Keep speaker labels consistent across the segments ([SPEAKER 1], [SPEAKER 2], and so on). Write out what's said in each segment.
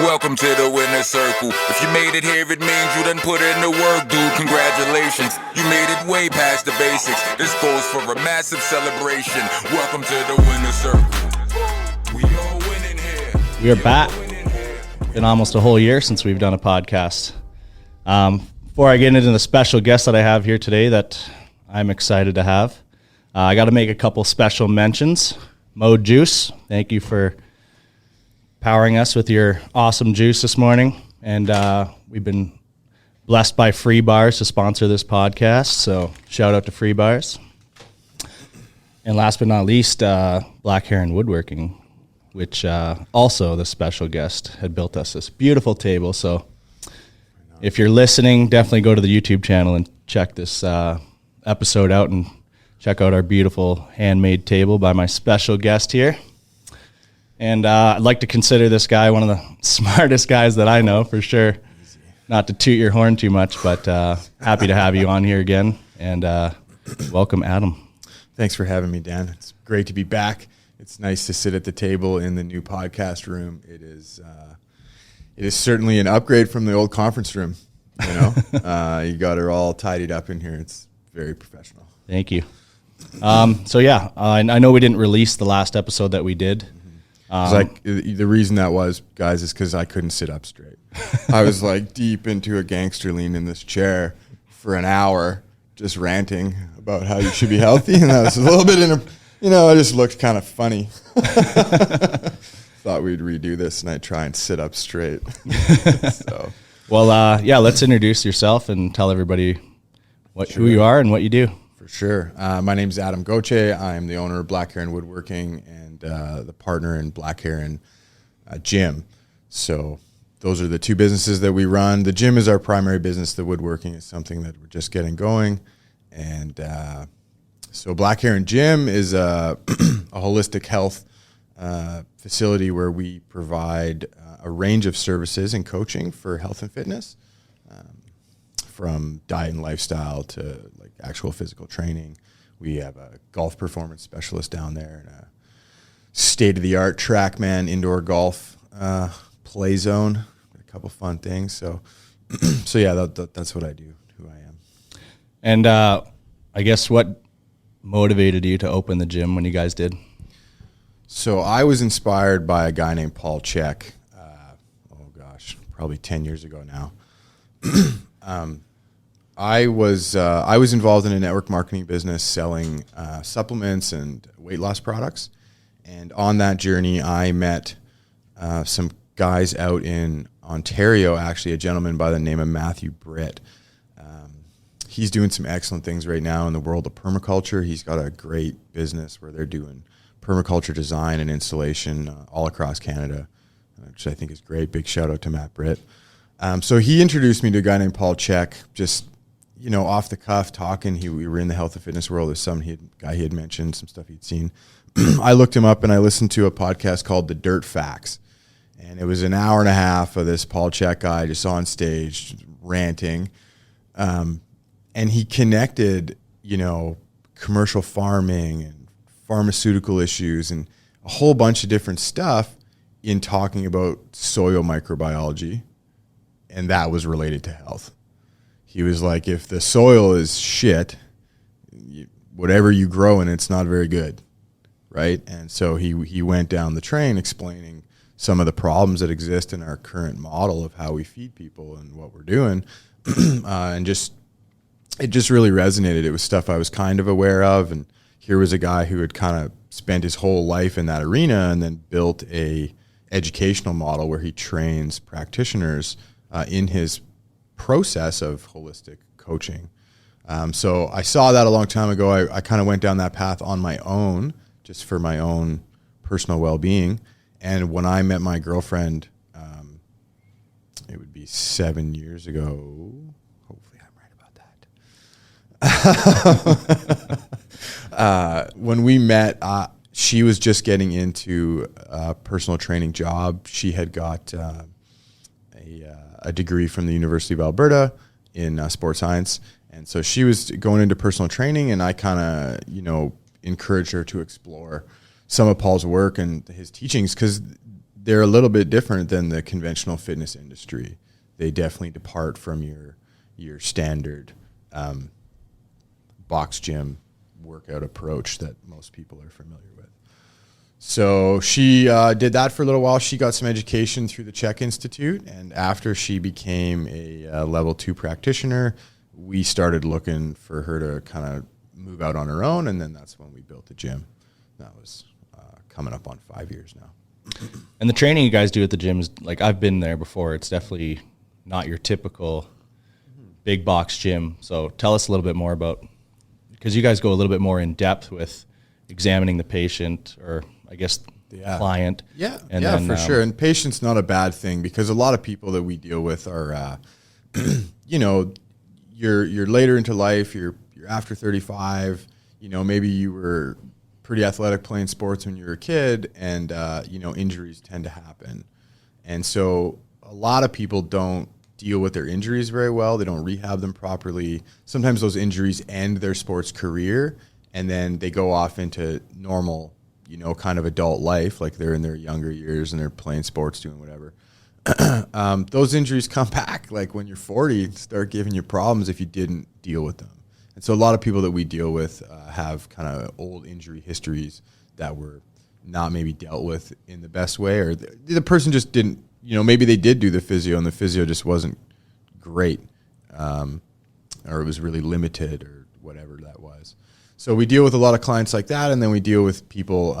[SPEAKER 1] Welcome to the winner's circle. If you made it here, it means you done put in the work, dude. Congratulations. You made it way past the basics. This goes for a massive celebration. Welcome to the winner's circle. We all winning here.
[SPEAKER 2] We are back. Been almost a whole year since we've done a podcast. Before I get into the special guest that I have here today that I'm excited to have, I got to make a couple special mentions. Mo Juice, thank you for powering us with your awesome juice this morning. And we've been blessed by Free Bars to sponsor this podcast, so shout out to Free Bars. And last but not least, Black-Heron Woodworking, which also the special guest had built us this beautiful table. So if you're listening, definitely go to the YouTube channel and check this episode out and check out our beautiful handmade table by my special guest here. And I'd like to consider this guy one of the smartest guys that I know, for sure. Not to toot your horn too much, but happy to have you on here again. And welcome, Adam.
[SPEAKER 3] Thanks for having me, Dan. It's great to be back. It's nice to sit at the table in the new podcast room. It is certainly an upgrade from the old conference room. You know, you got it all tidied up in here. It's very professional.
[SPEAKER 2] Thank you. So yeah, I know we didn't release the last episode that we did.
[SPEAKER 3] The reason that was, guys, is because I couldn't sit up straight. I was like deep into a gangster lean in this chair for an hour, just ranting about how you should be healthy, and that was a little bit I just looked kind of funny. Thought we'd redo this, and I'd try and sit up straight. So,
[SPEAKER 2] well, let's introduce yourself and tell everybody who you are and what you do.
[SPEAKER 3] For sure. My name's Adam Gauthier. I'm the owner of Black-Heron Woodworking and the partner in Black-Heron Gym. So those are the two businesses that we run. The gym is our primary business. The woodworking is something that we're just getting going. And so Black-Heron Gym is a holistic health facility where we provide a range of services and coaching for health and fitness, from diet and lifestyle to like actual physical training. We have a golf performance specialist down there and a state-of-the-art TrackMan indoor golf play zone. A couple fun things. So yeah, that's what I do, who I am.
[SPEAKER 2] And I guess what motivated you to open the gym when you guys did?
[SPEAKER 3] So I was inspired by a guy named Paul Chek. Probably 10 years ago now. I was involved in a network marketing business selling supplements and weight loss products. And on that journey, I met some guys out in Ontario, actually a gentleman by the name of Matthew Britt. He's doing some excellent things right now in the world of permaculture. He's got a great business where they're doing permaculture design and installation all across Canada, which I think is great. Big shout out to Matt Britt. So he introduced me to a guy named Paul Chek, just, off the cuff talking. We were in the health and fitness world. There's some guy he had mentioned, some stuff he'd seen. I looked him up and I listened to a podcast called The Dirt Facts. And it was an hour and a half of this Paul Chek guy just on stage ranting. And he connected, commercial farming and pharmaceutical issues and a whole bunch of different stuff in talking about soil microbiology, and that was related to health. He was like, if the soil is shit, whatever you grow in it's not very good, right? And so he went down the train explaining some of the problems that exist in our current model of how we feed people and what we're doing, and it just really resonated. It was stuff I was kind of aware of, and here was a guy who had kind of spent his whole life in that arena and then built a educational model where he trains practitioners in his process of holistic coaching. So I saw that a long time ago. I kind of went down that path on my own, just for my own personal well-being. And when I met my girlfriend, it would be 7 years ago. Hopefully I'm right about that. When we met, she was just getting into a personal training job. She had got a degree from the University of Alberta in sports science. And so she was going into personal training, and I kind of, encouraged her to explore some of Paul's work and his teachings, because they're a little bit different than the conventional fitness industry. They definitely depart from your standard box gym workout approach that most people are familiar with. So she did that for a little while. She got some education through the Czech Institute, and after she became a level 2 practitioner, we started looking for her to kind of move out on her own, and then that's when we built the gym. That was coming up on 5 years now.
[SPEAKER 2] And the training you guys do at the gym is, like, I've been there before. It's definitely not your typical big box gym. So tell us a little bit more about, because you guys go a little bit more in depth with examining the patient, or I guess client.
[SPEAKER 3] Yeah,
[SPEAKER 2] and
[SPEAKER 3] yeah,
[SPEAKER 2] then,
[SPEAKER 3] for sure. And patient's not a bad thing, because a lot of people that we deal with are, you know, you're later into life, you're after 35, you know, maybe you were pretty athletic playing sports when you were a kid, and, you know, injuries tend to happen. And so a lot of people don't deal with their injuries very well. They don't rehab them properly. Sometimes those injuries end their sports career, and then they go off into normal, you know, kind of adult life, like they're in their younger years and they're playing sports, doing whatever. Those injuries come back, like when you're 40, start giving you problems if you didn't deal with them. And so a lot of people that we deal with have kind of old injury histories that were not maybe dealt with in the best way, or the person just didn't, you know, maybe they did do the physio and the physio just wasn't great, or it was really limited, or whatever that was. So we deal with a lot of clients like that, and then we deal with people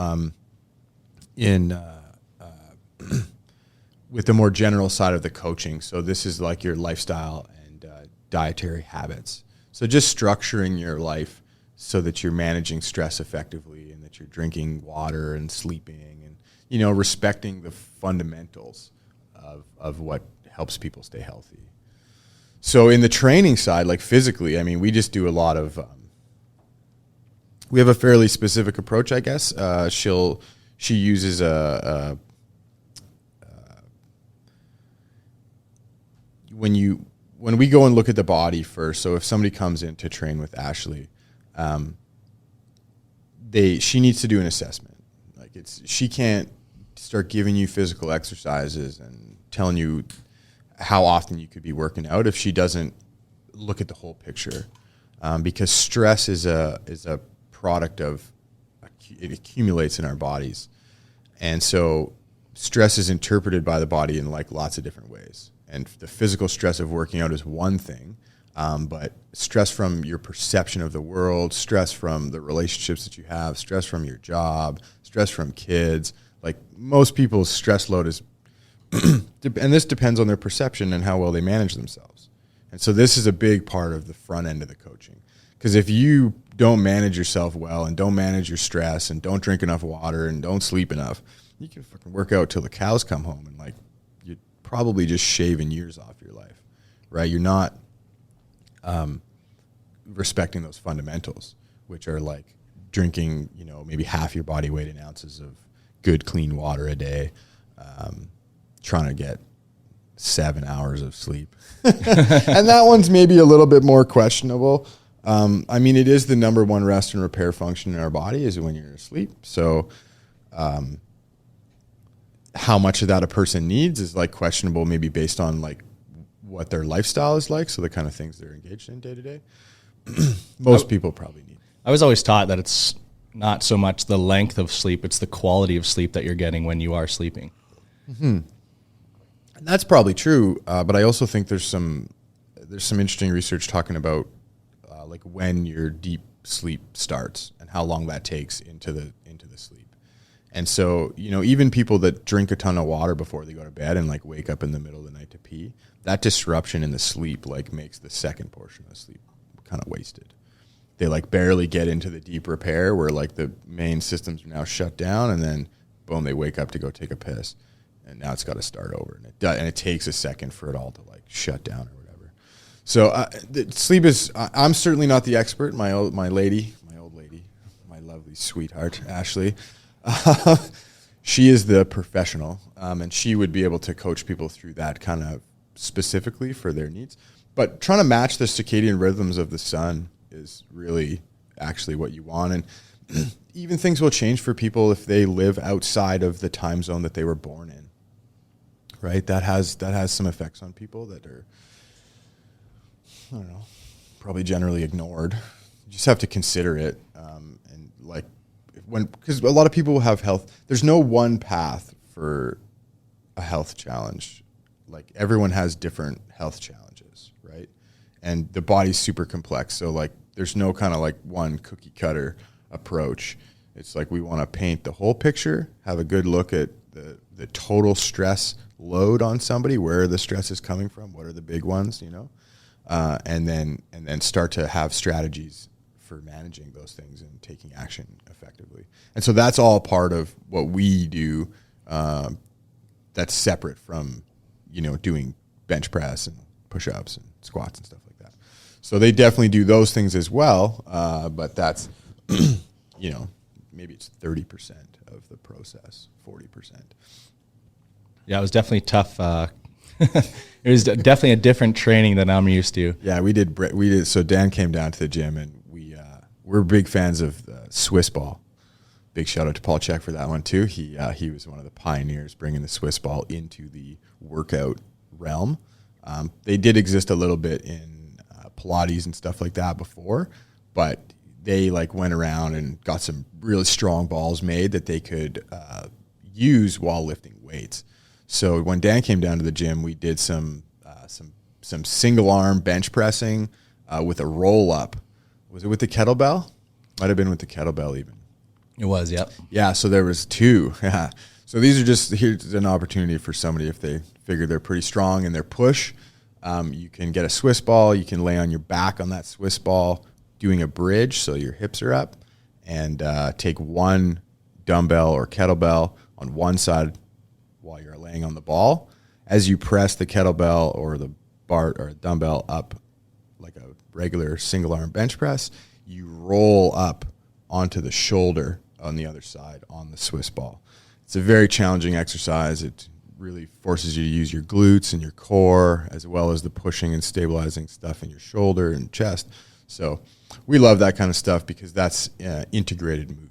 [SPEAKER 3] with the more general side of the coaching. So this is like your lifestyle and dietary habits. So just structuring your life so that you're managing stress effectively, and that you're drinking water and sleeping, and, you know, respecting the fundamentals of what helps people stay healthy. So in the training side, like physically, I mean, we just do a lot of, we have a fairly specific approach, I guess. She uses when we go and look at the body first, so if somebody comes in to train with Ashley, she needs to do an assessment. Like, she can't start giving you physical exercises and telling you how often you could be working out if she doesn't look at the whole picture, because stress is a product of, it accumulates in our bodies, and so stress is interpreted by the body in like lots of different ways. And the physical stress of working out is one thing, but stress from your perception of the world, stress from the relationships that you have, stress from your job, stress from kids, like most people's stress load is, and this depends on their perception and how well they manage themselves. And so this is a big part of the front end of the coaching, because if you don't manage yourself well, and don't manage your stress, and don't drink enough water, and don't sleep enough, you can fucking work out till the cows come home, and like, you're probably just shaving years off your life, right? You're not respecting those fundamentals, which are like drinking, you know, maybe half your body weight in ounces of good, clean water a day, trying to get 7 hours of sleep. And that one's maybe a little bit more questionable. I mean, it is the number one rest and repair function in our body, is when you're asleep. So how much of that a person needs is like questionable, maybe based on like what their lifestyle is like, so the kind of things they're engaged in day to day. Most people probably need.
[SPEAKER 2] I was always taught that it's not so much the length of sleep, it's the quality of sleep that you're getting when you are sleeping.
[SPEAKER 3] Mm-hmm. And that's probably true, but I also think there's some interesting research talking about like when your deep sleep starts and how long that takes into the sleep. And so, you know, even people that drink a ton of water before they go to bed and like wake up in the middle of the night to pee, that disruption in the sleep like makes the second portion of the sleep kind of wasted. They like barely get into the deep repair where like the main systems are now shut down, and then boom, they wake up to go take a piss, and now it's got to start over, and it takes a second for it all to like shut down or whatever. So sleep is, I'm certainly not the expert. My old lady, my lovely sweetheart, Ashley, she is the professional, and she would be able to coach people through that kind of specifically for their needs. But trying to match the circadian rhythms of the sun is really actually what you want. And even things will change for people if they live outside of the time zone that they were born in. right? That has some effects on people that are, I don't know, probably generally ignored. You just have to consider it, and like because a lot of people have health. There's no one path for a health challenge. Like everyone has different health challenges, right? And the body's super complex. So like there's no kind of like one cookie cutter approach. It's like we want to paint the whole picture, have a good look at the total stress load on somebody, where the stress is coming from, what are the big ones, and then start to have strategies for managing those things and taking action effectively. And so that's all part of what we do. That's separate from, doing bench press and push-ups and squats and stuff like that. So they definitely do those things as well. But that's, maybe it's 30% of the process, 40%.
[SPEAKER 2] Yeah, it was definitely tough. It was definitely a different training than I'm used to.
[SPEAKER 3] Yeah, we did. So Dan came down to the gym, and we're big fans of the Swiss ball. Big shout out to Paul Check for that one too. He was one of the pioneers bringing the Swiss ball into the workout realm. They did exist a little bit in Pilates and stuff like that before, but they went around and got some really strong balls made that they could use while lifting weights. So when Dan came down to the gym, we did some single arm bench pressing with a roll up. Was it with the kettlebell? Might have been with the kettlebell even.
[SPEAKER 2] It was, yep.
[SPEAKER 3] Yeah, so there was two. So these are here's an opportunity for somebody if they figure they're pretty strong in their push. You can get a Swiss ball. You can lay on your back on that Swiss ball, doing a bridge so your hips are up, and take one dumbbell or kettlebell on one side while you're laying on the ball. As you press the kettlebell or the bar or dumbbell up like a regular single arm bench press, you roll up onto the shoulder on the other side on the Swiss ball. It's a very challenging exercise. It really forces you to use your glutes and your core, as well as the pushing and stabilizing stuff in your shoulder and chest. So we love that kind of stuff because that's integrated movement.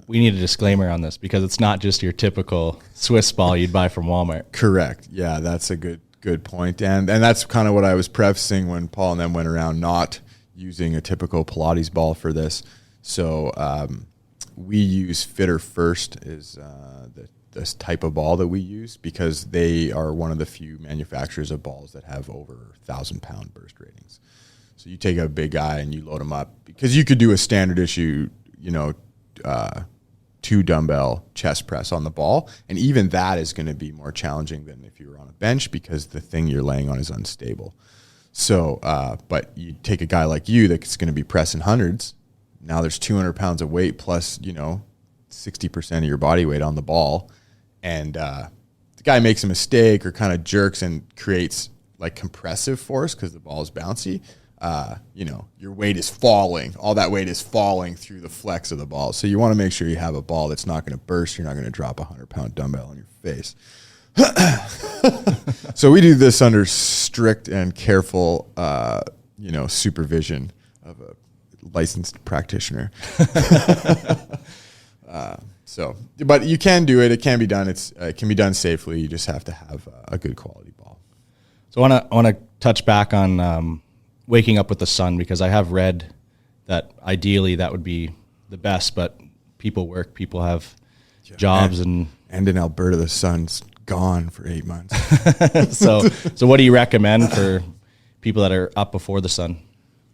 [SPEAKER 2] We need a disclaimer on this because it's not just your typical Swiss ball you'd buy from Walmart.
[SPEAKER 3] Correct. Yeah, that's a good point. And that's kind of what I was prefacing when Paul and them went around not using a typical Pilates ball for this. So we use Fitter First is this type of ball that we use because they are one of the few manufacturers of balls that have over 1,000-pound burst ratings. So you take a big guy and you load him up because you could do a standard issue, 2 dumbbell chest press on the ball. And even that is going to be more challenging than if you were on a bench because the thing you're laying on is unstable. So, but you take a guy like you that's going to be pressing hundreds. Now there's 200 pounds of weight plus, 60% of your body weight on the ball. And the guy makes a mistake or kind of jerks and creates compressive force because the ball is bouncy. Your weight is falling. All that weight is falling through the flex of the ball. So you want to make sure you have a ball that's not going to burst. You're not going to drop a 100-pound dumbbell on your face. So we do this under strict and careful, supervision of a licensed practitioner. But you can do it. It can be done. It can be done safely. You just have to have a good quality ball.
[SPEAKER 2] So I want to touch back on waking up with the sun because I have read that ideally that would be the best, but people work, people have jobs, and
[SPEAKER 3] in Alberta the sun's gone for 8 months.
[SPEAKER 2] So what do you recommend for people that are up before the sun?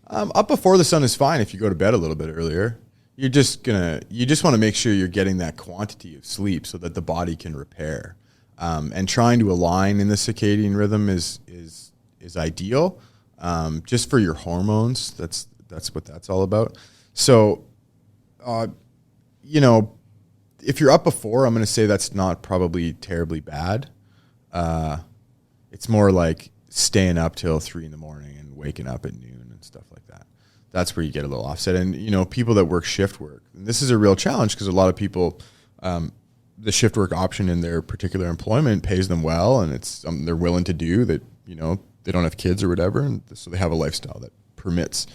[SPEAKER 3] Up before the sun is fine if you go to bed a little bit earlier. You just want to make sure you're getting that quantity of sleep so that the body can repair. And trying to align in the circadian rhythm is ideal. Just for your hormones, that's what that's all about. So, if you're up before, I'm going to say that's not probably terribly bad. It's more like staying up till 3 a.m. and waking up at noon and stuff like that. That's where you get a little offset. And, people that work shift work, and this is a real challenge because a lot of people, the shift work option in their particular employment pays them well, and it's something they're willing to do that, they don't have kids or whatever. And so they have a lifestyle that permits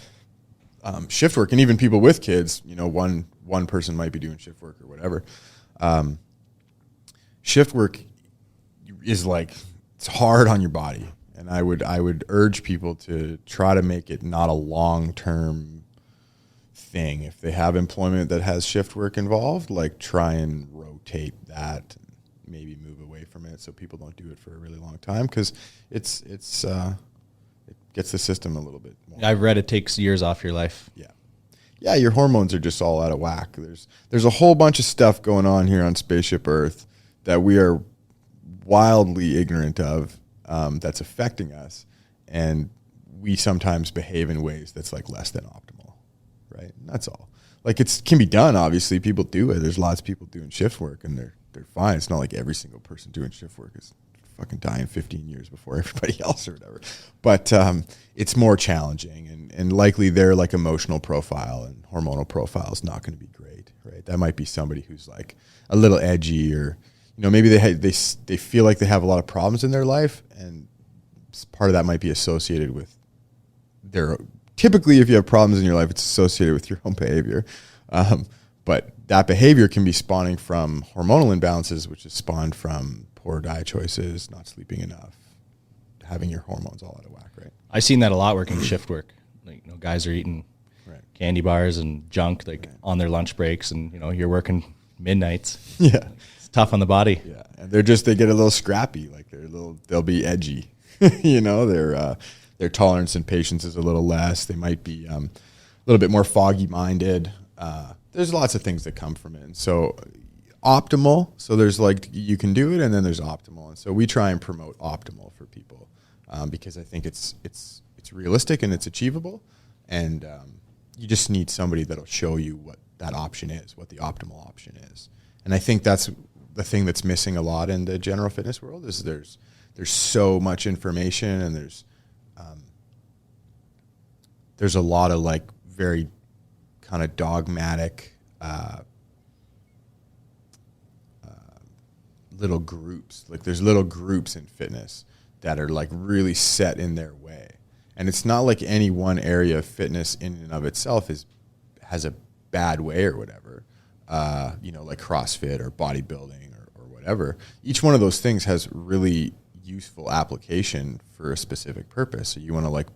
[SPEAKER 3] shift work. And even people with kids, one person might be doing shift work or whatever. Shift work, is like, it's hard on your body. And I would urge people to try to make it not a long-term thing. If they have employment that has shift work involved, like try and rotate that, maybe move away from it so people don't do it for a really long time, because it gets the system a little bit more.
[SPEAKER 2] I've read it takes years off your life.
[SPEAKER 3] Yeah, your hormones are just all out of whack. There's a whole bunch of stuff going on here on Spaceship Earth that we are wildly ignorant of, that's affecting us, and we sometimes behave in ways that's like less than optimal, right? And that's all. Like, it can be done, obviously. People do it. There's lots of people doing shift work, and they're fine. It's not like every single person doing shift work is fucking dying 15 years before everybody else or whatever. But it's more challenging, and likely their like emotional profile and hormonal profile is not going to be great, right? That might be somebody who's like a little edgy, or maybe they feel like they have a lot of problems in their life, and part of that might be associated with their. Typically, if you have problems in your life, it's associated with your own behavior. But that behavior can be spawning from hormonal imbalances, which is spawned from poor diet choices, not sleeping enough, having your hormones all out of whack, right?
[SPEAKER 2] I've seen that a lot working shift work. Like, guys are eating candy bars and junk on their lunch breaks, and you're working midnights.
[SPEAKER 3] Yeah,
[SPEAKER 2] it's tough on the body.
[SPEAKER 3] Yeah, and they get a little scrappy, like they'll be edgy. Their tolerance and patience is a little less. They might be a little bit more foggy minded. There's lots of things that come from it. And so optimal. So there's like, you can do it, and then there's optimal. And so we try and promote optimal for people, because I think it's realistic and it's achievable. And you just need somebody that'll show you what that option is, what the optimal option is. And I think that's the thing that's missing a lot in the general fitness world, is there's so much information, and there's a lot of like very kind of dogmatic little groups. Like, there's little groups in fitness that are like really set in their way. And it's not like any one area of fitness in and of itself has a bad way or whatever, like CrossFit or bodybuilding or whatever. Each one of those things has really useful application for a specific purpose. So you want to like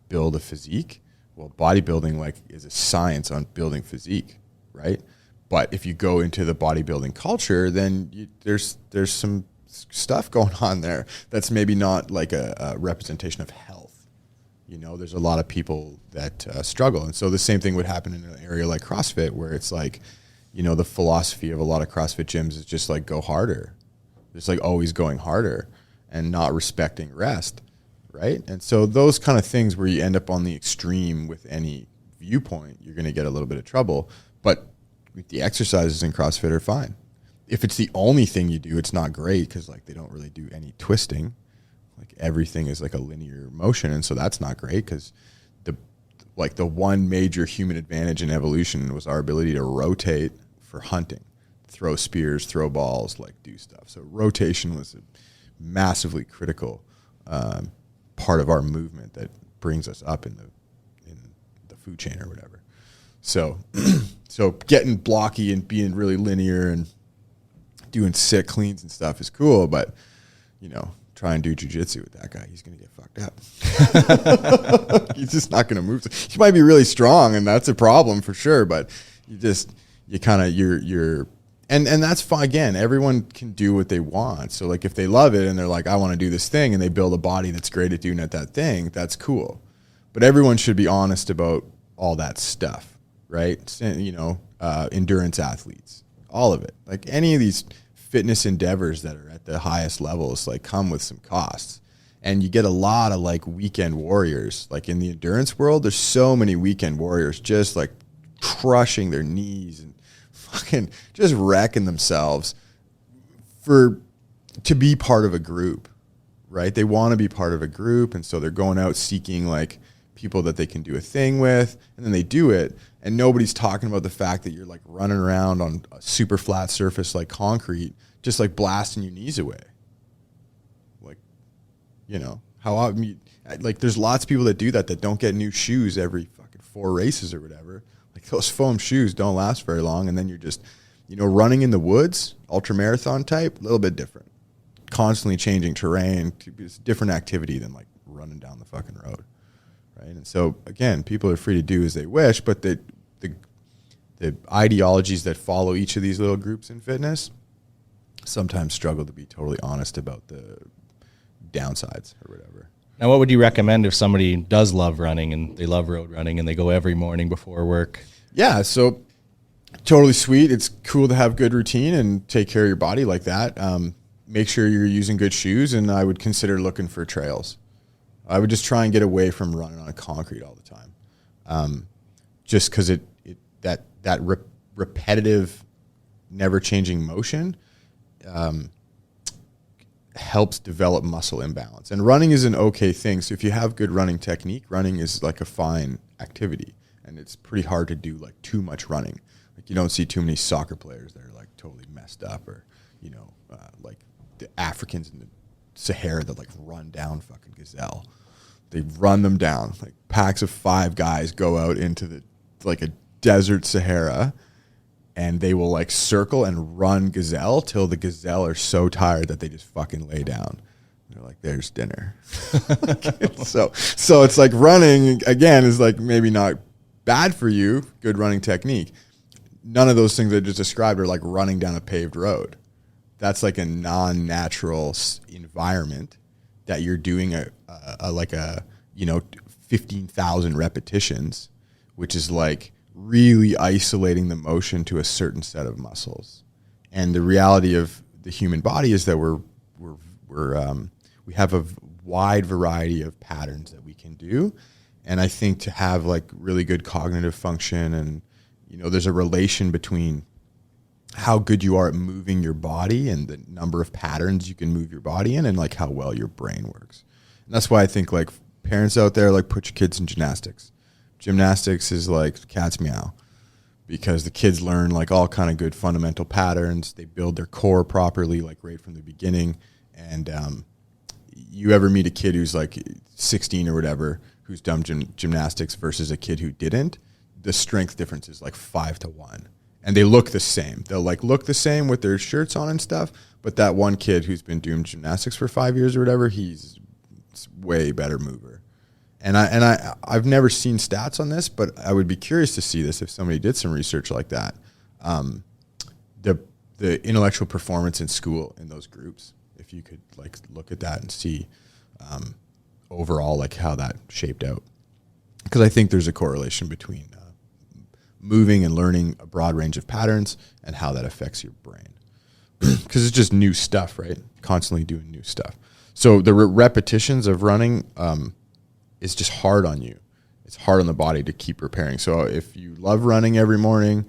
[SPEAKER 3] build a physique. Well, bodybuilding like is a science on building physique, right? But if you go into the bodybuilding culture, then there's some stuff going on there that's maybe not like a representation of health. There's a lot of people that struggle. And so the same thing would happen in an area like CrossFit, where it's like, the philosophy of a lot of CrossFit gyms is just like go harder. Just like always going harder and not respecting rest. Right? And so those kind of things where you end up on the extreme with any viewpoint, you're going to get a little bit of trouble. But the exercises in CrossFit are fine. If it's the only thing you do, it's not great, because like they don't really do any twisting. Like, everything is like a linear motion, and so that's not great, because the one major human advantage in evolution was our ability to rotate for hunting, throw spears, throw balls, like do stuff. So rotation was a massively critical part of our movement that brings us up in the food chain or whatever. So getting blocky and being really linear and doing sit cleans and stuff is cool, but try and do jiu-jitsu with that guy, he's going to get fucked up. He's just not going to move. He might be really strong, and that's a problem for sure, but and that's fine. Again, everyone can do what they want. So like, if they love it and they're like, I want to do this thing, and they build a body that's great at doing that thing, that's cool. But everyone should be honest about all that stuff, right? Endurance athletes, all of it. Like, any of these fitness endeavors that are at the highest levels, like, come with some costs. And you get a lot of like weekend warriors. Like, in the endurance world, there's so many weekend warriors just like crushing their knees and fucking just wrecking themselves to be part of a group, right? They want to be part of a group, and so they're going out seeking like people that they can do a thing with, and then they do it, and nobody's talking about the fact that you're like running around on a super flat surface like concrete, just like blasting your knees away. Like, like, there's lots of people that do that don't get new shoes every fucking 4 races or whatever. Like, those foam shoes don't last very long, and then you're just, running in the woods, ultra marathon type, a little bit different. constantly changing terrain. It's a different activity than like running down the fucking road, right? And so again, people are free to do as they wish, but the ideologies that follow each of these little groups in fitness sometimes struggle to be totally honest about the downsides or whatever.
[SPEAKER 2] Now, what would you recommend if somebody does love running and they love road running and they go every morning before work?
[SPEAKER 3] Yeah, so totally sweet. It's cool to have good routine and take care of your body like that. Make sure you're using good shoes, and I would consider looking for trails. I would just try and get away from running on concrete all the time, just because that repetitive, never-changing motion helps develop muscle imbalance. And running is an okay thing. So if you have good running technique, running is like a fine activity, and it's pretty hard to do like too much running. Like you don't see too many soccer players that are like totally messed up, or like the Africans in the Sahara that like run down fucking gazelle. They run them down. Like packs of 5 guys go out into the like a desert Sahara, and they will like circle and run gazelle till the gazelle are so tired that they just fucking lay down. They're like, there's dinner. So it's like running again is like maybe not bad for you, good running technique. None of those things I just described are like running down a paved road. That's like a non-natural environment that you're doing a 15,000 repetitions, which is like really isolating the motion to a certain set of muscles. And the reality of the human body is that we have a wide variety of patterns that we can do. And I think to have like really good cognitive function, and there's a relation between how good you are at moving your body and the number of patterns you can move your body in, and like how well your brain works. And that's why I think like parents out there, like put your kids in gymnastics. Gymnastics is like cat's meow, because the kids learn like all kind of good fundamental patterns. They build their core properly, like right from the beginning. And you ever meet a kid who's like 16 or whatever, who's done gymnastics versus a kid who didn't, the strength difference is like 5-1. And they look the same. They'll like look the same with their shirts on and stuff. But that one kid who's been doing gymnastics for 5 years or whatever, he's way better mover. And I've never seen stats on this, but I would be curious to see this if somebody did some research like that. The intellectual performance in school in those groups, if you could like look at that and see overall like how that shaped out. Because I think there's a correlation between moving and learning a broad range of patterns and how that affects your brain. Because it's just new stuff, right? Constantly doing new stuff. So the repetitions of running is just hard on you. It's hard on the body to keep repairing. So if you love running every morning,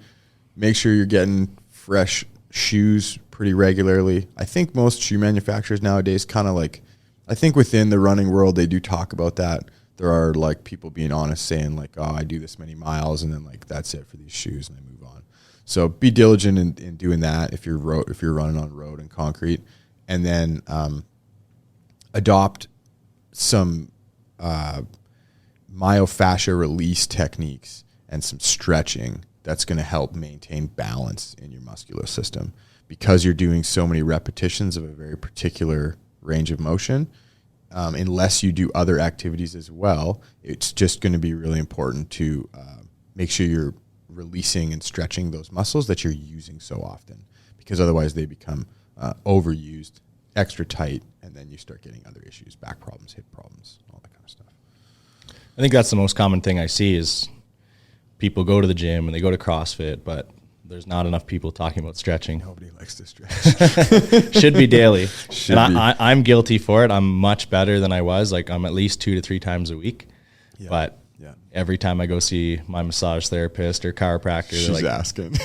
[SPEAKER 3] make sure you're getting fresh shoes pretty regularly. I think most shoe manufacturers nowadays kind of like, I think within the running world, they do talk about that. There are like people being honest saying like, oh, I do this many miles and then like that's it for these shoes and I move on. So be diligent in doing that if you're running on road and concrete, and then adopt some myofascia release techniques and some stretching that's going to help maintain balance in your muscular system, because you're doing so many repetitions of a very particular range of motion. Unless you do other activities as well, it's just going to be really important to make sure you're releasing and stretching those muscles that you're using so often, because otherwise they become overused, extra tight, and then you start getting other issues, back problems, hip problems, all that kind of stuff.
[SPEAKER 2] I think that's the most common thing I see is people go to the gym and they go to CrossFit, but there's not enough people talking about stretching.
[SPEAKER 3] Nobody likes to stretch.
[SPEAKER 2] Should be daily. I'm guilty for it. I'm much better than I was. Like I'm at least 2 to 3 times a week. Yeah. But every time I go see my massage therapist or chiropractor,
[SPEAKER 3] she's
[SPEAKER 2] they're like,
[SPEAKER 3] asking,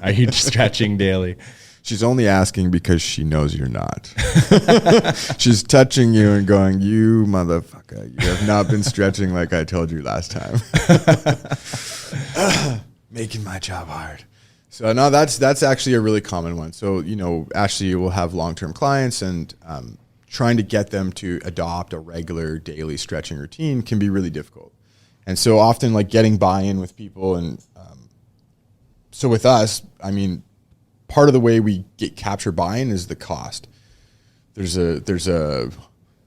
[SPEAKER 2] are you stretching daily?
[SPEAKER 3] She's only asking because she knows you're not. She's touching you and going, you motherfucker, you have not been stretching like I told you last time. Making my job hard. So no, that's actually a really common one. So, Ashley will have long-term clients, and trying to get them to adopt a regular daily stretching routine can be really difficult. And so often like getting buy-in with people. And so with us, I mean, part of the way we capture buy-in is the cost. there's a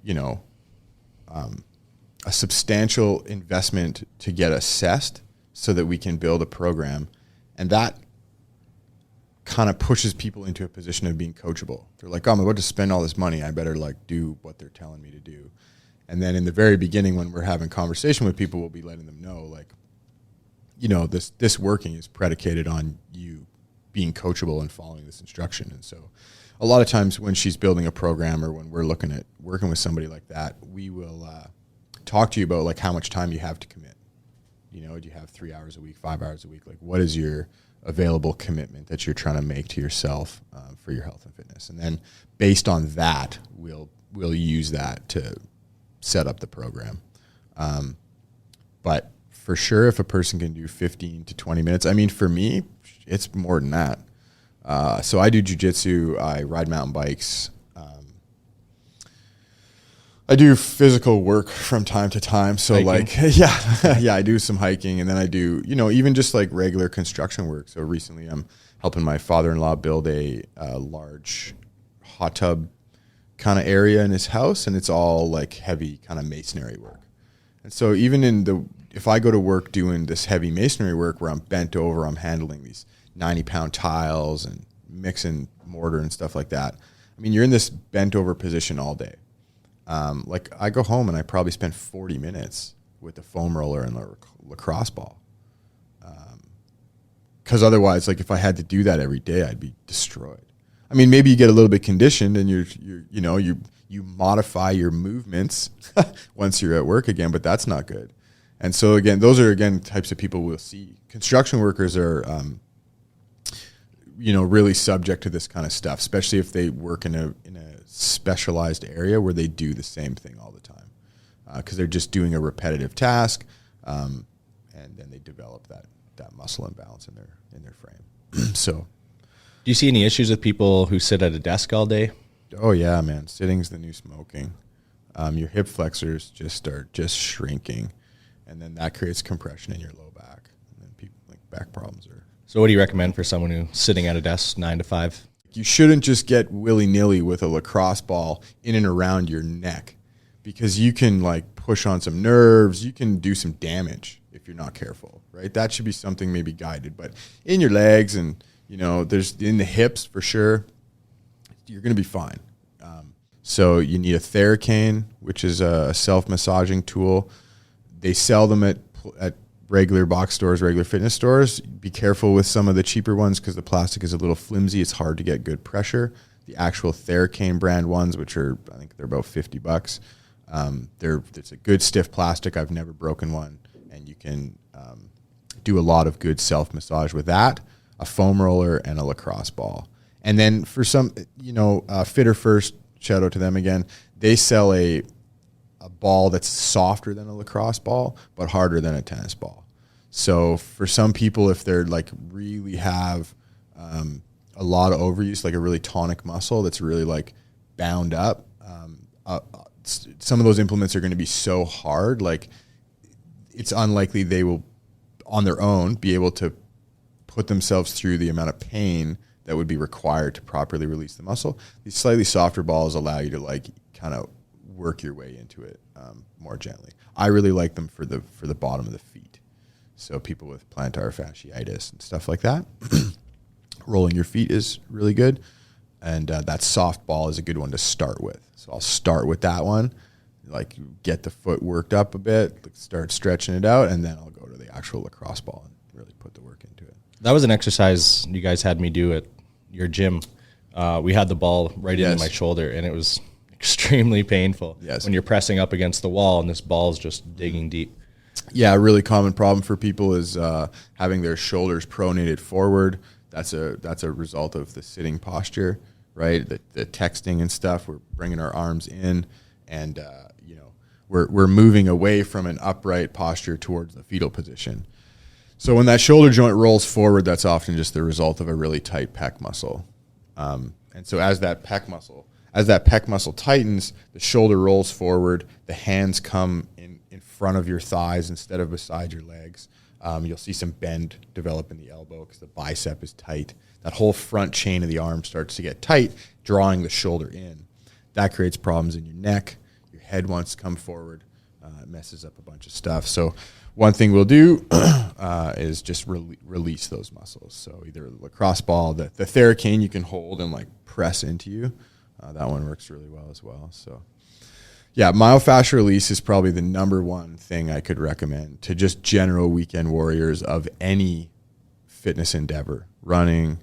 [SPEAKER 3] you know, a substantial investment to get assessed so that we can build a program, and that kind of pushes people into a position of being coachable. They're like, oh, I'm about to spend all this money, I better like do what they're telling me to do. And then in the very beginning, when we're having conversation with people, we'll be letting them know, like, you know, this working is predicated on you being coachable and following this instruction. And so a lot of times when she's building a program or when we're looking at working with somebody like that, we will talk to you about like how much time you have to commit. You know, do you have 3 hours a week, 5 hours a week? Like, what is your available commitment that you're trying to make to yourself for your health and fitness? And then based on that, we'll use that to set up the program. But for sure, if a person can do 15 to 20 minutes, I mean, for me, it's more than that. So I do jujitsu, I ride mountain bikes. I do physical work from time to time. So hiking. Like, yeah, I do some hiking, and then I do, you know, even just like regular construction work. So recently I'm helping my father-in-law build a large hot tub kind of area in his house, and it's all like heavy kind of masonry work. And so even if I go to work doing this heavy masonry work where I'm bent over, I'm handling these 90-pound tiles and mixing mortar and stuff like that. I mean, you're in this bent over position all day. Like I go home and I probably spend 40 minutes with the foam roller and the lacrosse ball. Cause otherwise, like if I had to do that every day, I'd be destroyed. I mean, maybe you get a little bit conditioned and you modify your movements once you're at work again, but that's not good. And so again, those are types of people we'll see. Construction workers are, really subject to this kind of stuff, especially if they work in a specialized area where they do the same thing all the time, because they're just doing a repetitive task, and then they develop that muscle imbalance in their frame. So,
[SPEAKER 2] do you see any issues with people who sit at a desk all day?
[SPEAKER 3] Oh yeah, man, sitting's the new smoking. Your hip flexors just shrinking, and then that creates compression in your low back, and then people like back problems are.
[SPEAKER 2] So what do you recommend for someone who's sitting at a desk 9 to 5?
[SPEAKER 3] You shouldn't just get willy-nilly with a lacrosse ball in and around your neck, because you can like push on some nerves. You can do some damage if you're not careful, right? That should be something maybe guided, but in your legs and, there's in the hips for sure, you're going to be fine. So you need a Theracane, which is a self-massaging tool. They sell them at regular box stores, regular fitness stores. Be careful with some of the cheaper ones because the plastic is a little flimsy. It's hard to get good pressure. The actual Theracane brand ones, which are, I think they're about $50. It's a good stiff plastic. I've never broken one. And you can do a lot of good self-massage with that, a foam roller, and a lacrosse ball. And then for some, Fitter First, shout out to them again, they sell a ball that's softer than a lacrosse ball, but harder than a tennis ball. So for some people, if they're like really have a lot of overuse, like a really tonic muscle that's really like bound up, some of those implements are going to be so hard, like it's unlikely they will on their own be able to put themselves through the amount of pain that would be required to properly release the muscle. These slightly softer balls allow you to like kind of work your way into it more gently. I really like them for the bottom of the feet. So people with plantar fasciitis and stuff like that, rolling your feet is really good. And that soft ball is a good one to start with. So I'll start with that one, like get the foot worked up a bit, start stretching it out, and then I'll go to the actual lacrosse ball and really put the work into it.
[SPEAKER 2] That was an exercise you guys had me do at your gym. We had the ball right into my shoulder, and it was extremely painful when you're pressing up against the wall and this ball's just digging deep.
[SPEAKER 3] Yeah, a really common problem for people is having their shoulders pronated forward. That's a result of the sitting posture, right? The texting and stuff. We're bringing our arms in, and we're moving away from an upright posture towards the fetal position. So when that shoulder joint rolls forward, that's often just the result of a really tight pec muscle. And so as that pec muscle tightens, the shoulder rolls forward, the hands come in front of your thighs instead of beside your legs. You'll see some bend develop in the elbow because the bicep is tight. That whole front chain of the arm starts to get tight, drawing the shoulder in. that creates problems in your neck. Your head wants to come forward. It messes up a bunch of stuff. So one thing we'll do is just release those muscles. So either a lacrosse ball, the Theracane you can hold and like press into you. That one works really well as well. So yeah, myofascial release is probably the number one thing I could recommend to just general weekend warriors of any fitness endeavor, running,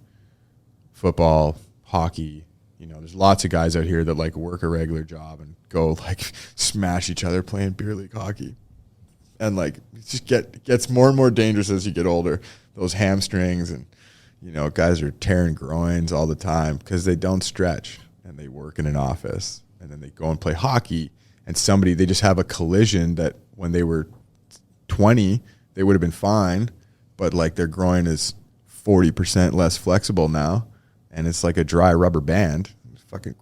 [SPEAKER 3] football, hockey. You know, there's lots of guys out here that like work a regular job and go like smash each other playing beer league hockey. And like it just gets more and more dangerous as you get older. Those hamstrings and, you know, guys are tearing groins all the time because they don't stretch and they work in an office. And then they go and play hockey and they just have a collision that when they were 20, they would have been fine. But like their groin is 40% less flexible now. And it's like a dry rubber band. Fucking,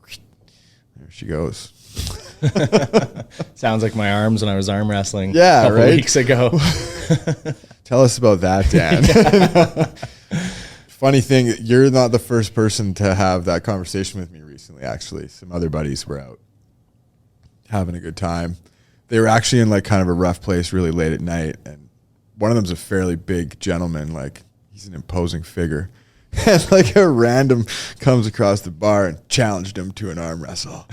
[SPEAKER 3] there she goes.
[SPEAKER 2] Sounds like my arms when I was arm wrestling a
[SPEAKER 3] couple
[SPEAKER 2] weeks ago.
[SPEAKER 3] Tell us about that, Dan. Funny thing, you're not the first person to have that conversation with me recently, actually. Some other buddies were out having a good time. They were actually in like kind of a rough place really late at night. And one of them's a fairly big gentleman. Like he's an imposing figure. And like a random comes across the bar and challenged him to an arm wrestle.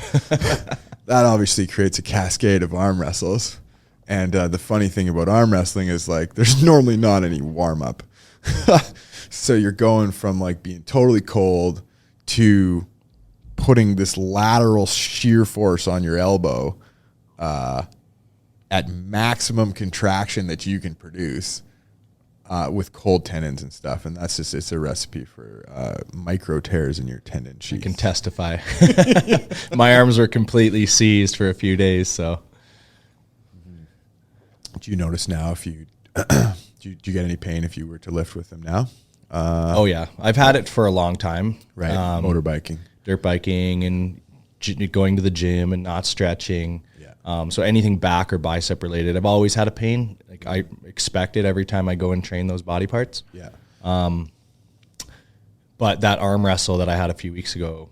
[SPEAKER 3] That obviously creates a cascade of arm wrestles. And the funny thing about arm wrestling is like there's normally not any warm up. So you're going from like being totally cold to putting this lateral shear force on your elbow at maximum contraction that you can produce. With cold tendons and stuff, and it's a recipe for micro tears in your tendon sheath.
[SPEAKER 2] I can testify. My arms were completely seized for a few days. So,
[SPEAKER 3] do you notice now if you do you get any pain if you were to lift with them now?
[SPEAKER 2] Oh yeah, I've had it for a long time.
[SPEAKER 3] Right, motorbiking,
[SPEAKER 2] dirt biking, and going to the gym and not stretching. So anything back or bicep related, I've always had a pain. Like I expect it every time I go and train those body parts.
[SPEAKER 3] Yeah.
[SPEAKER 2] But that arm wrestle that I had a few weeks ago,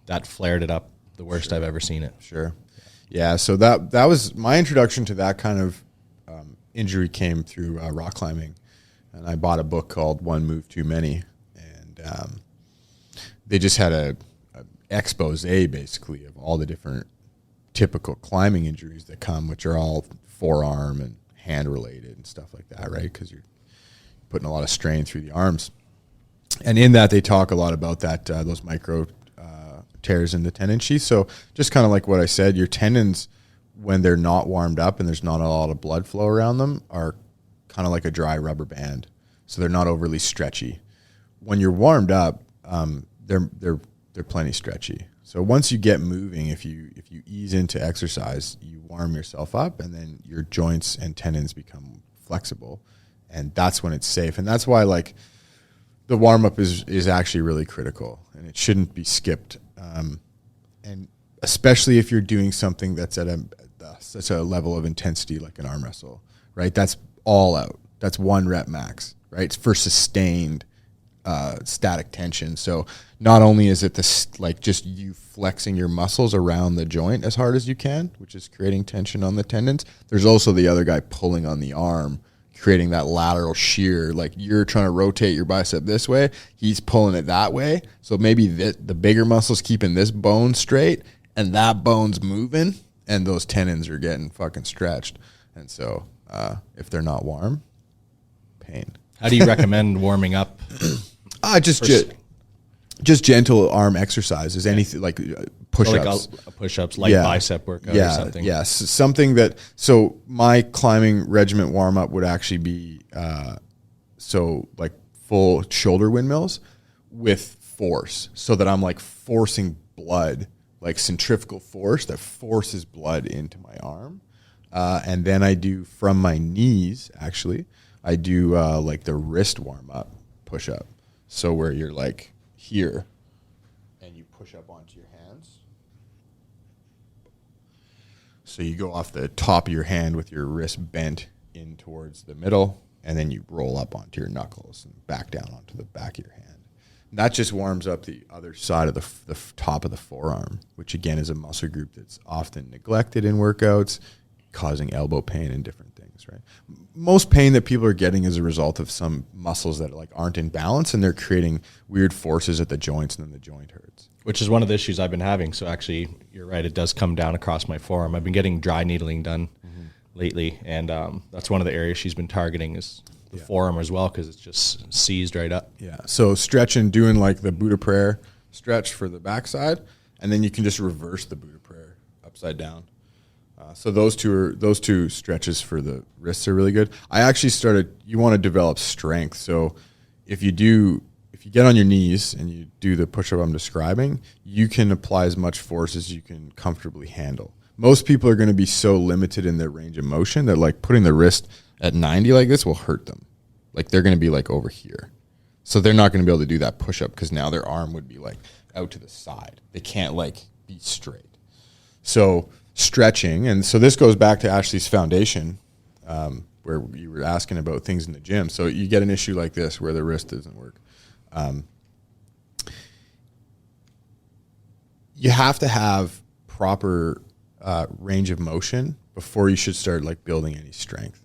[SPEAKER 2] that flared it up the worst I've ever seen it.
[SPEAKER 3] Sure. Yeah. So that was my introduction to that kind of injury came through rock climbing, and I bought a book called One Move Too Many, and they just had a expose basically of all the different typical climbing injuries that come, which are all forearm and hand related and stuff like that, right? Because you're putting a lot of strain through the arms. And in that, they talk a lot about that, those micro tears in the tendon sheath. So just kind of like what I said, your tendons, when they're not warmed up and there's not a lot of blood flow around them, are kind of like a dry rubber band. So they're not overly stretchy. When you're warmed up, they're plenty stretchy. So once you get moving, if you ease into exercise, you warm yourself up, and then your joints and tendons become flexible, and that's when it's safe. And that's why like the warm up is actually really critical, and it shouldn't be skipped. And especially if you're doing something that's at such a level of intensity like an arm wrestle, right? That's all out. That's 1 rep max, right? It's for sustained static tension. So not only is it just you flexing your muscles around the joint as hard as you can, which is creating tension on the tendons, there's also the other guy pulling on the arm, creating that lateral shear. Like you're trying to rotate your bicep this way, he's pulling it that way. So maybe the bigger muscle's keeping this bone straight and that bone's moving, and those tendons are getting fucking stretched. And so if they're not warm, pain.
[SPEAKER 2] How do you recommend warming up?
[SPEAKER 3] Just gentle arm exercises, anything like push-ups.
[SPEAKER 2] So like push-ups, light bicep workout or something.
[SPEAKER 3] Yes, something that. So my climbing regiment warm-up would actually be like full shoulder windmills with force, so that I'm like forcing blood, like centrifugal force that forces blood into my arm, and then I do from my knees. Actually, I do like the wrist warm-up push-up. So where you're like here and you push up onto your hands. So you go off the top of your hand with your wrist bent in towards the middle, and then you roll up onto your knuckles and back down onto the back of your hand. That just warms up the other side of the top of the forearm, which again is a muscle group that's often neglected in workouts, causing elbow pain and different things, right? Most pain that people are getting is a result of some muscles that like aren't in balance, and they're creating weird forces at the joints, and then the joint hurts.
[SPEAKER 2] Which is one of the issues I've been having. So actually, you're right, it does come down across my forearm. I've been getting dry needling done lately, and that's one of the areas she's been targeting is the forearm as well, because it's just seized right up.
[SPEAKER 3] Yeah. So stretching, doing like the Buddha prayer stretch for the backside, and then you can just reverse the Buddha prayer upside down. So those two stretches for the wrists are really good. I actually you want to develop strength. So if you get on your knees and you do the push-up I'm describing, you can apply as much force as you can comfortably handle. Most people are going to be so limited in their range of motion that like putting the wrist at 90 like this will hurt them. Like they're going to be like over here. So they're not going to be able to do that push-up because now their arm would be like out to the side. They can't like be straight. So stretching, and so this goes back to Ashley's foundation, where you were asking about things in the gym. So you get an issue like this where the wrist doesn't work. You have to have proper range of motion before you should start like building any strength.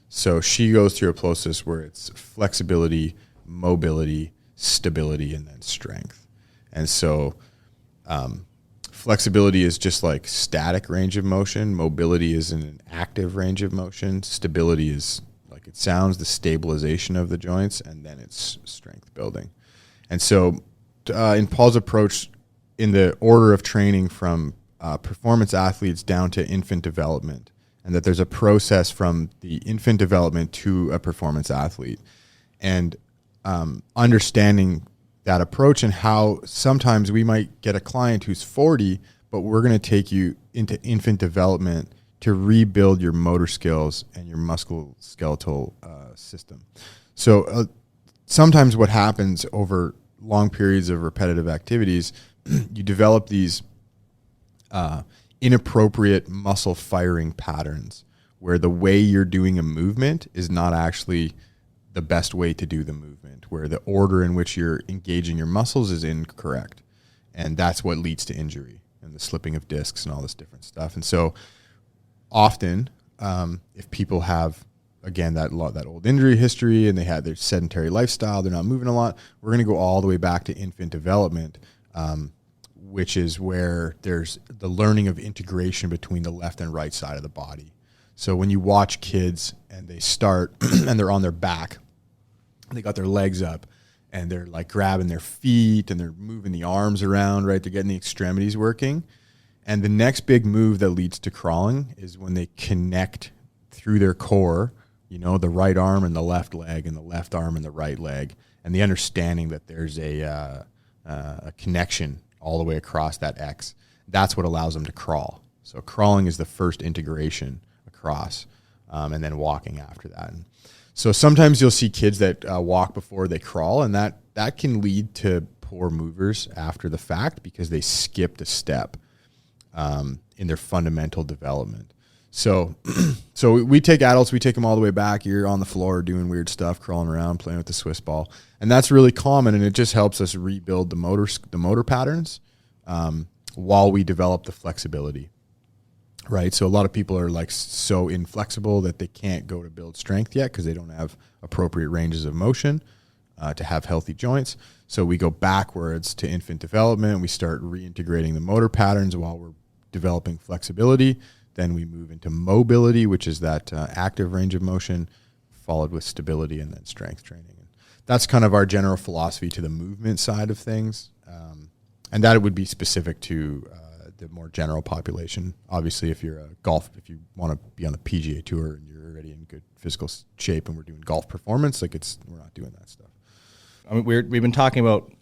[SPEAKER 3] So she goes through a process where it's flexibility, mobility, stability, and then strength. And so flexibility is just like static range of motion. Mobility is in an active range of motion. Stability is like it sounds, the stabilization of the joints, and then it's strength building. And so in Paul's approach, in the order of training from performance athletes down to infant development, and that there's a process from the infant development to a performance athlete, and understanding that approach and how sometimes we might get a client who's 40, but we're going to take you into infant development to rebuild your motor skills and your musculoskeletal system. So sometimes what happens over long periods of repetitive activities, you develop these inappropriate muscle firing patterns where the way you're doing a movement is not actually the best way to do the movement, where the order in which you're engaging your muscles is incorrect. And that's what leads to injury and the slipping of discs and all this different stuff. And so often, if people have, again, that old injury history and they had their sedentary lifestyle, they're not moving a lot, we're going to go all the way back to infant development, which is where there's the learning of integration between the left and right side of the body. So when you watch kids and they start and they're on their back, they got their legs up and they're like grabbing their feet and they're moving the arms around, right? They're getting the extremities working. And the next big move that leads to crawling is when they connect through their core, you know, the right arm and the left leg and the left arm and the right leg, and the understanding that there's a connection all the way across that X. That's what allows them to crawl. So crawling is the first integration across, and then walking after that. And so sometimes you'll see kids that walk before they crawl, and that can lead to poor movers after the fact because they skipped a step in their fundamental development. So we take adults, we take them all the way back. You're on the floor doing weird stuff, crawling around, playing with the Swiss ball. And that's really common, and it just helps us rebuild the motor patterns while we develop the flexibility, right? So a lot of people are like so inflexible that they can't go to build strength yet because they don't have appropriate ranges of motion to have healthy joints. So we go backwards to infant development. We start reintegrating the motor patterns while we're developing flexibility. Then we move into mobility, which is that active range of motion, followed with stability and then strength training. And that's kind of our general philosophy to the movement side of things. And that would be specific to the more general population. Obviously, if you're if you want to be on the PGA Tour and you're already in good physical shape and we're doing golf performance, we're not doing that stuff.
[SPEAKER 2] I mean, we've been talking about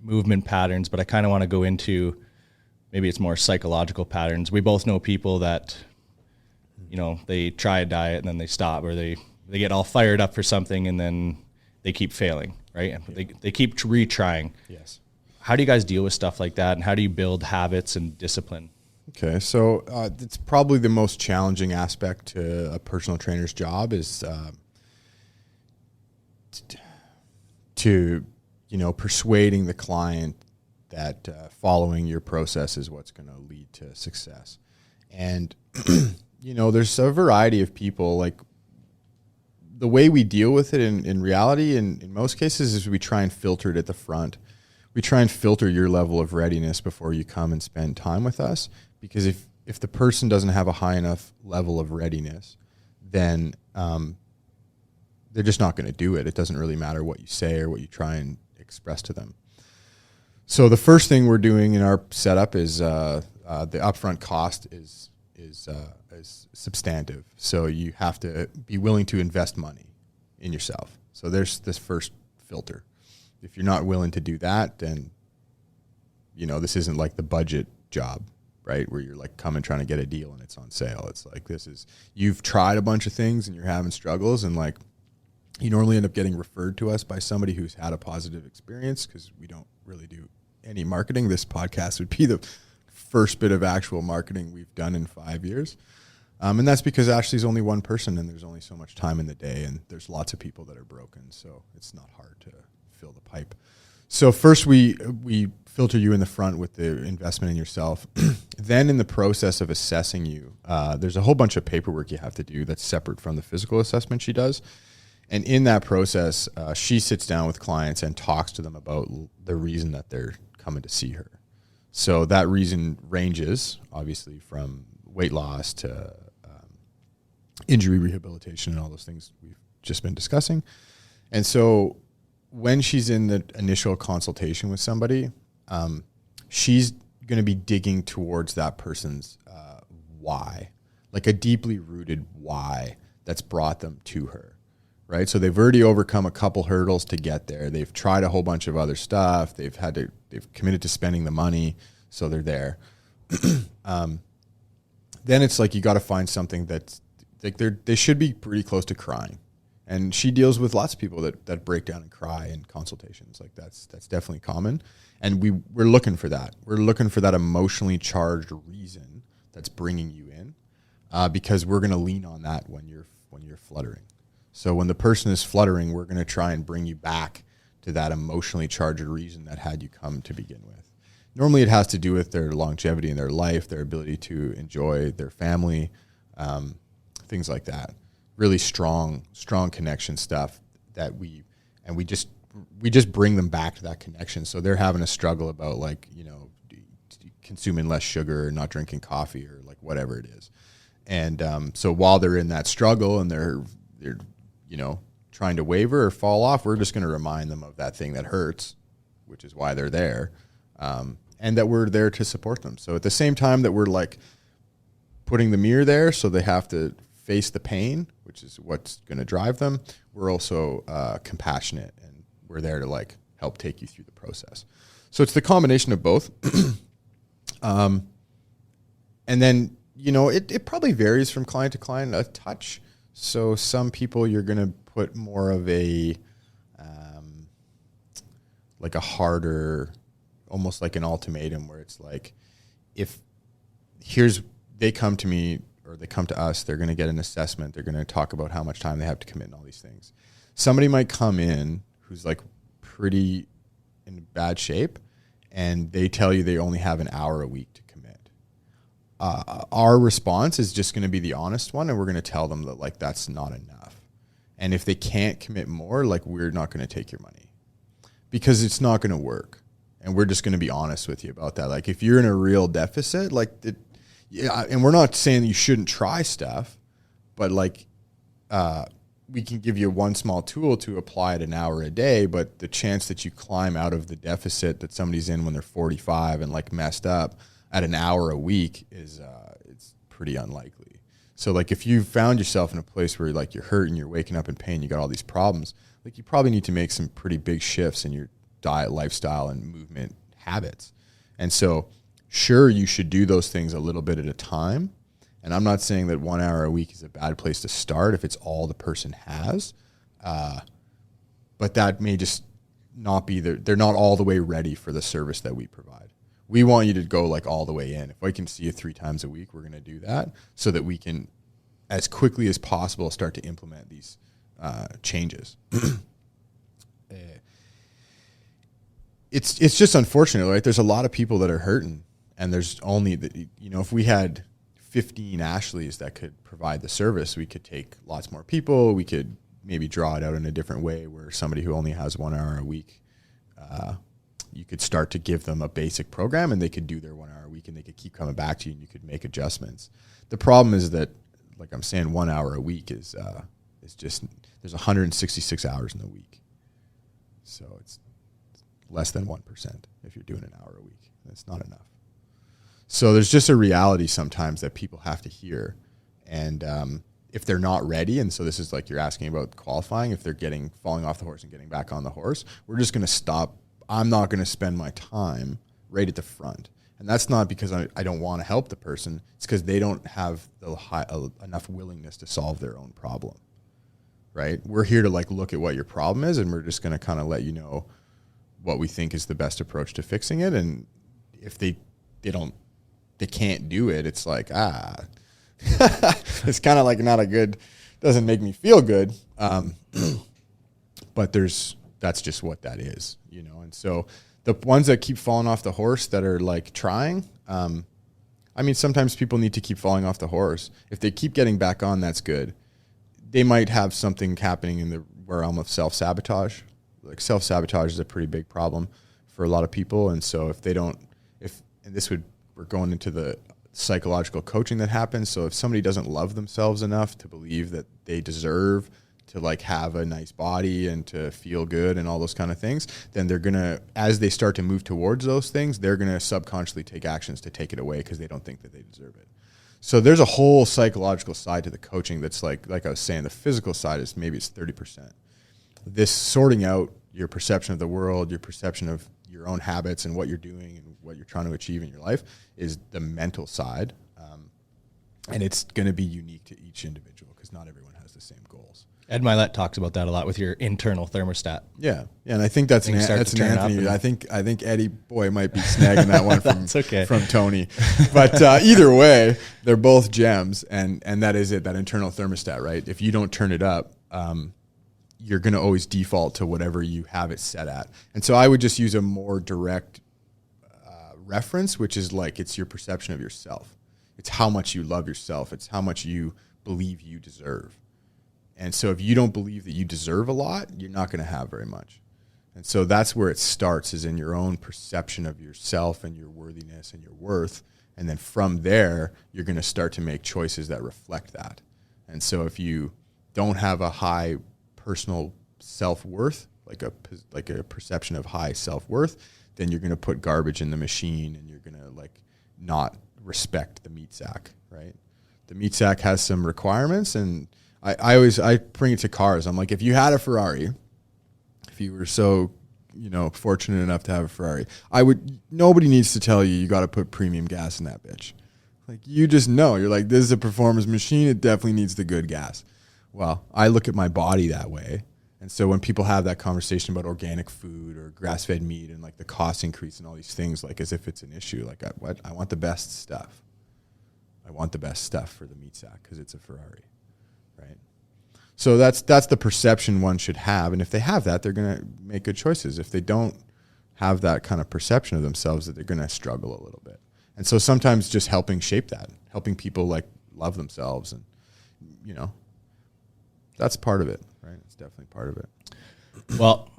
[SPEAKER 2] movement patterns, but I kind of want to go into maybe it's more psychological patterns. We both know people that, you know, they try a diet and then they stop, or they get all fired up for something and then they keep failing, right? Yeah. They keep retrying.
[SPEAKER 3] Yes.
[SPEAKER 2] How do you guys deal with stuff like that, and how do you build habits and discipline?
[SPEAKER 3] Okay, so it's probably the most challenging aspect to a personal trainer's job is to persuading the client that following your process is what's going to lead to success. And, there's a variety of people. Like, the way we deal with it in reality, in most cases, is we try and filter it at the front. We try and filter your level of readiness before you come and spend time with us. Because if the person doesn't have a high enough level of readiness, then they're just not going to do it. It doesn't really matter what you say or what you try and express to them. So the first thing we're doing in our setup is the upfront cost is substantive. So you have to be willing to invest money in yourself. So there's this first filter. If you're not willing to do that, then this isn't like the budget job, right? Where you're like coming trying to get a deal and it's on sale. It's like you've tried a bunch of things and you're having struggles, and like you normally end up getting referred to us by somebody who's had a positive experience, because we don't really do any marketing. This podcast would be the first bit of actual marketing we've done in 5 years. And that's because Ashley's only one person and there's only so much time in the day, and there's lots of people that are broken. So it's not hard to fill the pipe. So first we filter you in the front with the investment in yourself. Then in the process of assessing you, there's a whole bunch of paperwork you have to do that's separate from the physical assessment she does. And in that process, she sits down with clients and talks to them about the reason that they're coming to see her. So that reason ranges, obviously, from weight loss to injury rehabilitation and all those things we've just been discussing. And so when she's in the initial consultation with somebody, she's going to be digging towards that person's why, like a deeply rooted why that's brought them to her, right? So they've already overcome a couple hurdles to get there. They've tried a whole bunch of other stuff. They've committed to spending the money, so they're there. Then it's like you got to find something that's like they should be pretty close to crying. And she deals with lots of people that break down and cry in consultations. Like that's definitely common. And we're looking for that. We're looking for that emotionally charged reason that's bringing you in, because we're going to lean on that when you're fluttering. So when the person is fluttering, we're going to try and bring you back to that emotionally charged reason that had you come to begin with. Normally it has to do with their longevity in their life, their ability to enjoy their family, things like that. Really strong connection stuff that we just bring them back to that connection. So they're having a struggle about consuming less sugar, or not drinking coffee, or like whatever it is. And so while they're in that struggle and they're trying to waver or fall off, we're just going to remind them of that thing that hurts, which is why they're there, and that we're there to support them. So at the same time that we're like putting the mirror there so they have to face the pain, which is what's going to drive them, we're also compassionate, and we're there to like help take you through the process. So it's the combination of both. And then, it probably varies from client to client a touch. So some people you're going to put more of a, like a harder, almost like an ultimatum, where it's like, they come to me or they come to us, they're going to get an assessment. They're going to talk about how much time they have to commit and all these things. Somebody might come in who's like pretty in bad shape, and they tell you they only have an hour a week to commit. Our response is just going to be the honest one, and we're going to tell them that like that's not enough. And if they can't commit more, like we're not going to take your money, because it's not going to work. And we're just going to be honest with you about that. Like if you're in a real deficit, and we're not saying you shouldn't try stuff, but like we can give you one small tool to apply it an hour a day, but the chance that you climb out of the deficit that somebody's in when they're 45 and like messed up at an hour a week is it's pretty unlikely. So like if you found yourself in a place where like you're hurt and you're waking up in pain, you got all these problems, like you probably need to make some pretty big shifts in your diet, lifestyle, and movement habits. And so sure, you should do those things a little bit at a time. And I'm not saying that 1 hour a week is a bad place to start if it's all the person has. But that may just not be they're not all the way ready for the service that we provide. We want you to go like all the way in. If I can see you 3 times a week, we're going to do that so that we can, as quickly as possible, start to implement these changes. it's just unfortunate, right? There's a lot of people that are hurting, and there's only if we had 15 Ashleys that could provide the service, we could take lots more people. We could maybe draw it out in a different way, where somebody who only has 1 hour a week, you could start to give them a basic program, and they could do their 1 hour a week, and they could keep coming back to you, and you could make adjustments. The problem is that, like I'm saying, 1 hour a week is just, there's 166 hours in the week. So it's less than 1% if you're doing an hour a week. That's not enough. So there's just a reality sometimes that people have to hear. And if they're not ready, and so this is like you're asking about qualifying, if they're falling off the horse and getting back on the horse, we're just going to stop. I'm not going to spend my time right at the front. And that's not because I don't want to help the person. It's because they don't have enough willingness to solve their own problem, right? We're here to like look at what your problem is, and we're just going to kind of let you know what we think is the best approach to fixing it. And if they can't do it, it's like, it's kind of like not a good, doesn't make me feel good. But that's just what that is, And so the ones that keep falling off the horse that are like trying, sometimes people need to keep falling off the horse. If they keep getting back on, that's good. They might have something happening in the realm of self-sabotage. Like self-sabotage is a pretty big problem for a lot of people. And so we're going into the psychological coaching that happens. So if somebody doesn't love themselves enough to believe that they deserve to like have a nice body and to feel good and all those kind of things, then they're going to, as they start to move towards those things, they're going to subconsciously take actions to take it away because they don't think that they deserve it. So there's a whole psychological side to the coaching that's like I was saying, the physical side is maybe it's 30%. This sorting out your perception of the world, your perception of your own habits and what you're doing and what you're trying to achieve in your life is the mental side. And it's going to be unique to each individual because not everyone has the same goals.
[SPEAKER 2] Ed Milet talks about that a lot with your internal thermostat.
[SPEAKER 3] Yeah, and I think that's an Anthony. I think Eddie Boy might be snagging that one from Tony. But either way, they're both gems, and that is it. That internal thermostat, right? If you don't turn it up, you're going to always default to whatever you have it set at. And so I would just use a more direct reference, which is like it's your perception of yourself. It's how much you love yourself. It's how much you believe you deserve. And so if you don't believe that you deserve a lot, you're not going to have very much. And so that's where it starts, is in your own perception of yourself and your worthiness and your worth. And then from there, you're going to start to make choices that reflect that. And so if you don't have a high personal self-worth, like a perception of high self-worth, then you're going to put garbage in the machine, and you're going to like not respect the meat sack, right? The meat sack has some requirements, and I bring it to cars. I'm like, if you had a Ferrari, if you were so, fortunate enough to have a Ferrari, nobody needs to tell you got to put premium gas in that bitch. Like, you just know. You're like, this is a performance machine. It definitely needs the good gas. Well, I look at my body that way. And so when people have that conversation about organic food or grass-fed meat and like the cost increase and all these things, like as if it's an issue, like I want the best stuff. I want the best stuff for the meat sack because it's a Ferrari. Right. So that's the perception one should have. And if they have that, they're going to make good choices. If they don't have that kind of perception of themselves, that they're going to struggle a little bit. And so sometimes just helping shape that, helping people like love themselves, and, that's part of it, right? It's definitely part of it.
[SPEAKER 2] Well,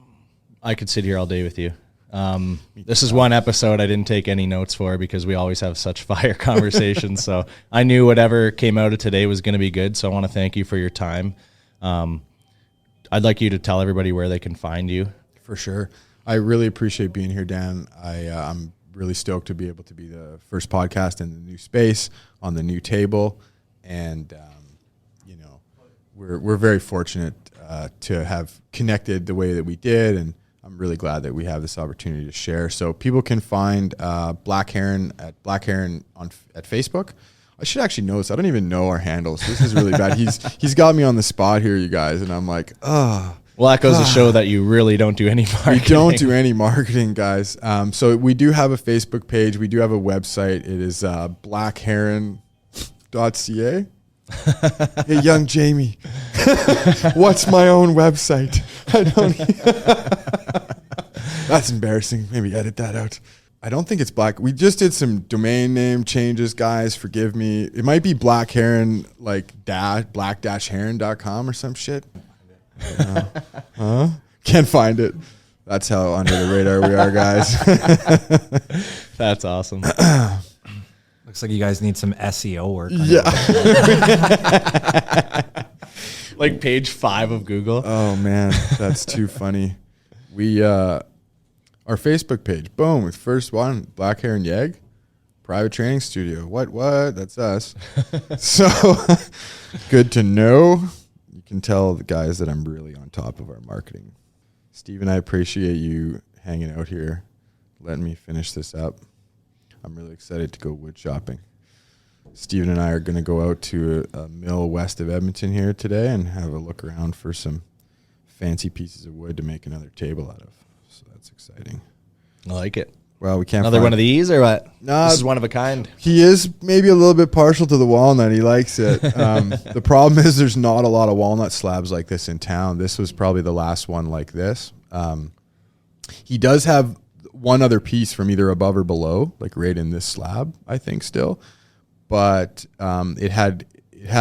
[SPEAKER 2] I could sit here all day with you. This is one episode I didn't take any notes for because we always have such fire conversations. So I knew whatever came out of today was going to be good. So I want to thank you for your time. I'd like you to tell everybody where they can find you.
[SPEAKER 3] For sure. I really appreciate being here, Dan. I'm really stoked to be able to be the first podcast in the new space on the new table. And, we're very fortunate to have connected the way that we did, and I'm really glad that we have this opportunity to share. So people can find Black Heron at Black Heron at Facebook. I should actually know this. I don't even know our handles. This is really bad. He's got me on the spot here, you guys, and I'm like, oh.
[SPEAKER 2] Well, that goes to show that you really don't do any marketing.
[SPEAKER 3] We don't do any marketing, guys. So we do have a Facebook page. We do have a website. It is black-heron.ca. Hey, young Jamie, what's my own website? I don't. That's embarrassing. Maybe edit that out. I don't think it's black. We just did some domain name changes, guys. Forgive me. It might be Black Heron, like black-heron.com or some shit. Can't find it. That's how under the radar we are, guys.
[SPEAKER 2] That's awesome.
[SPEAKER 4] Looks like you guys need some SEO work.
[SPEAKER 3] Yeah.
[SPEAKER 2] Like page 5 of Google.
[SPEAKER 3] Oh man, that's too funny. We our Facebook page, boom, with first one, Black Heron Yeg, private training studio. What? That's us. So good to know. You can tell the guys that I'm really on top of our marketing. Steven, I appreciate you hanging out here, letting me finish this up. I'm really excited to go wood shopping. Steven and I are going to go out to a mill west of Edmonton here today and have a look around for some fancy pieces of wood to make another table out of. So that's exciting.
[SPEAKER 2] I like it.
[SPEAKER 3] Well, we can't
[SPEAKER 2] Another one of these or what?
[SPEAKER 3] No,
[SPEAKER 2] This is one of a kind.
[SPEAKER 3] He is maybe a little bit partial to the walnut. He likes it. The problem is there's not a lot of walnut slabs like this in town. This was probably the last one like this. He does have one other piece from either above or below, like right in this slab, I think still. But it had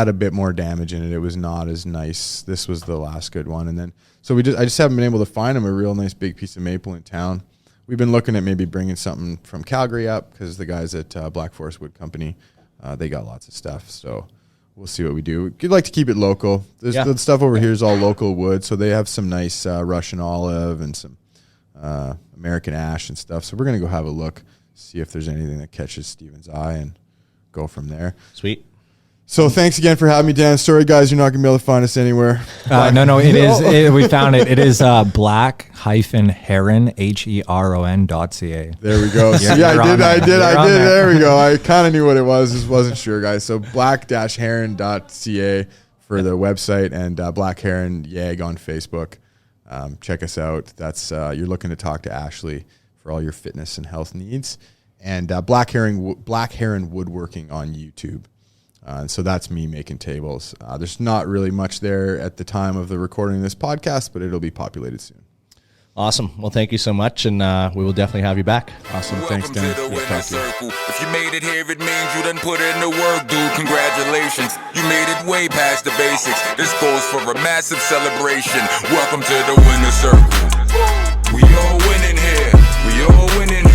[SPEAKER 3] a bit more damage in it. It was not as nice. This was the last good one. And then I just haven't been able to find him a real nice big piece of maple in town. We've been looking at maybe bringing something from Calgary up because the guys at Black Forest Wood Company, they got lots of stuff. So we'll see what we do. We'd like to keep it local. The stuff over here is all local wood. So they have some nice Russian olive and some American ash and stuff. So we're going to go have a look, see if there's anything that catches Steven's eye and go from there.
[SPEAKER 2] Sweet.
[SPEAKER 3] So thanks again for having me, Dan. Sorry, guys, you're not going to be able to find us anywhere.
[SPEAKER 4] No, it is. We found it. It is black-heron, HERON.ca.
[SPEAKER 3] There we go. So, yeah, I did. There we go. I kind of knew what it was. Just wasn't sure, guys. So black-heron.ca for the website and Black Heron Yeg on Facebook. Check us out. That's you're looking to talk to Ashley for all your fitness and health needs. And Black Heron Woodworking on YouTube. So that's me making tables. There's not really much there at the time of the recording of this podcast, but it'll be populated soon.
[SPEAKER 2] Awesome. Well, thank you so much, and we will definitely have you back.
[SPEAKER 3] Awesome.
[SPEAKER 1] Welcome
[SPEAKER 3] Thanks, Dan.
[SPEAKER 1] to the
[SPEAKER 3] Good to
[SPEAKER 1] winner's
[SPEAKER 3] talk to you.
[SPEAKER 1] circle. If you made it here, it means you done put in the work, dude. Congratulations. You made it way past the basics. This goes for a massive celebration. Welcome to the winner's circle. We all winning here. We all winning